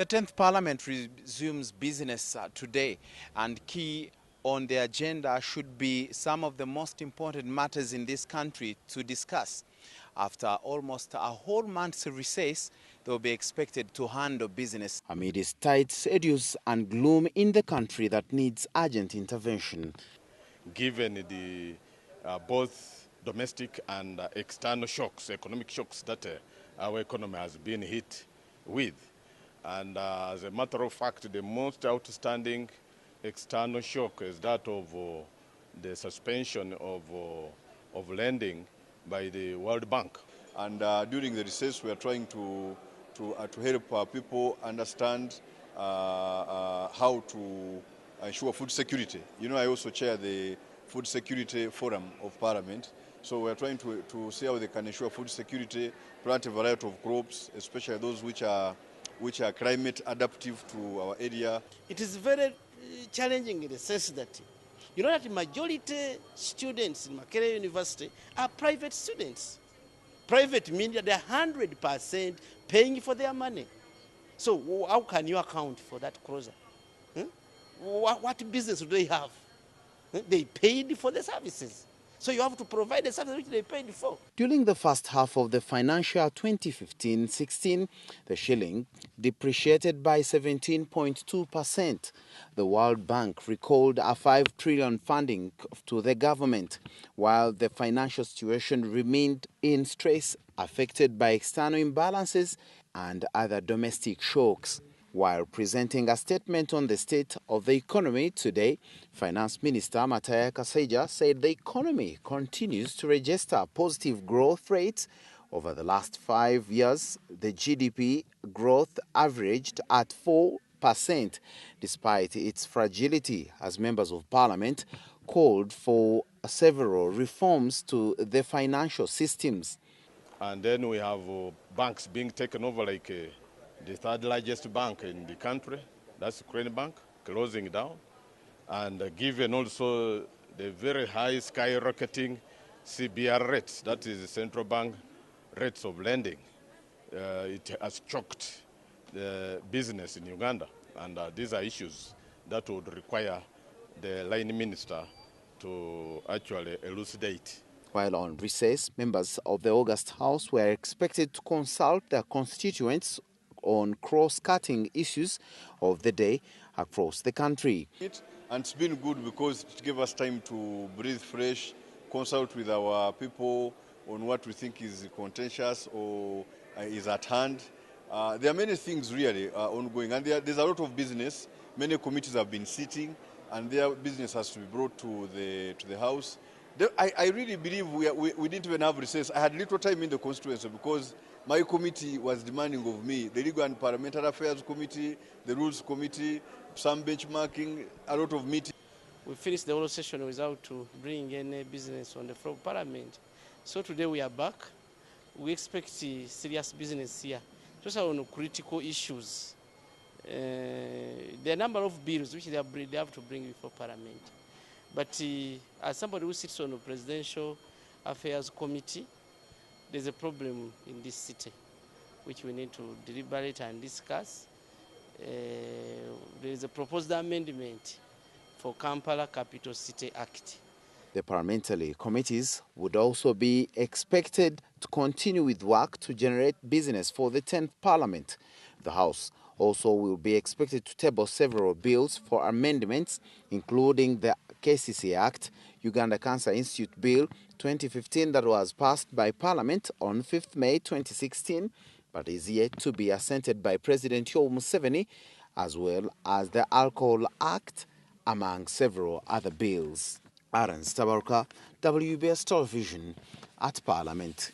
The 10th Parliament resumes business today, and key on the agenda should be some of the most important matters in this country to discuss. After almost a whole month's recess, they will be expected to handle business amid its tight schedules and gloom in the country that needs urgent intervention. Given the both domestic and external shocks, economic shocks that our economy has been hit with. And as a matter of fact, the most outstanding external shock is that of the suspension of lending by the World Bank. And during the recess, we are trying to help people understand how to ensure food security. You know, I also chair the Food Security Forum of Parliament. So we are trying to see how they can ensure food security, plant a variety of crops, especially those which are climate adaptive to our area. It is very challenging in the sense that, you know, that the majority students in Makerere University are private students. Private means that they are 100% paying for their money. So how can you account for that closure? What business do they have? They paid for the services. So you have to provide the service which they paid for. During the first half of the financial 2015-16, the shilling depreciated by 17.2%. The World Bank recalled a 5 trillion funding to the government, while the financial situation remained in stress, affected by external imbalances and other domestic shocks. While presenting a statement on the state of the economy today, Finance Minister Makerere University said the economy continues to register positive growth rates. Over the last 5 years, the GDP growth averaged at 4%, despite its fragility, as members of parliament called for several reforms to the financial systems. And then we have banks being taken over, like the third largest bank in the country, that's Ukraine Bank, closing down. And given also the very high skyrocketing CBR rates, that is the central bank rates of lending, it has choked the business in Uganda. And these are issues that would require the line minister to actually elucidate. While on recess, members of the August House were expected to consult their constituents on cross-cutting issues of the day across the country. And it's been good because it gave us time to breathe fresh, consult with our people on what we think is contentious or is at hand. There are many things really ongoing, and there's a lot of business. Many committees have been sitting, and their business has to be brought to the House. I really believe we didn't even have recess. I had little time in the constituency because my committee was demanding of me, the Legal and Parliamentary Affairs Committee, the Rules Committee, some benchmarking, a lot of meetings. We finished the whole session without to bring any business on the floor of Parliament. So today we are back. We expect serious business here, just on critical issues. There are a number of bills which they have to bring before Parliament. But as somebody who sits on the Presidential Affairs Committee, there's a problem in this city which we need to deliberate and discuss. There is a proposed amendment for Kampala Capital City Act. The parliamentary committees would also be expected to continue with work to generate business for the 10th Parliament. The House also will be expected to table several bills for amendments, including the KCC Act, Uganda Cancer Institute Bill 2015 that was passed by Parliament on 5th May 2016, but is yet to be assented by President Yoweri Museveni, as well as the Alcohol Act, among several other bills. Aaron Stabaruka, WBS Television at Parliament.